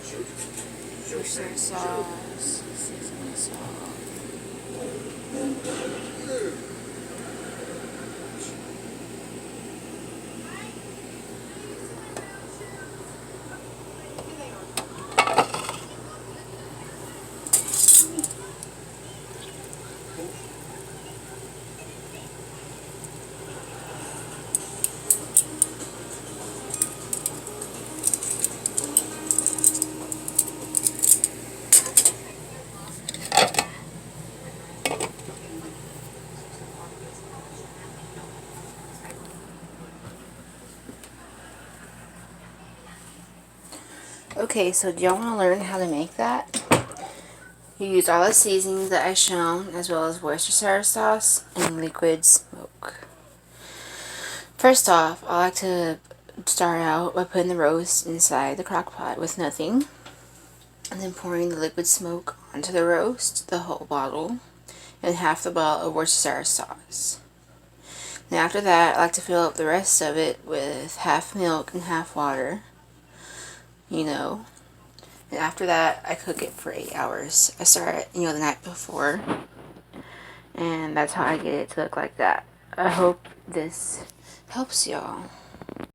Worcestershire sauce, seasoning salt. Okay, so do y'all want to learn how to make that? You use all the seasonings that I shown, as well as Worcestershire sauce and liquid smoke. First off, I like to start out by putting the roast inside the crock pot with nothing, and then pouring the liquid smoke onto the roast, the whole bottle, and half the bottle of Worcestershire sauce. And after that, I like to fill up the rest of it with half milk and half water, you know. And after that, I cook it for 8 hours. I start, the night before. And that's how I get it to look like that. I hope this helps y'all.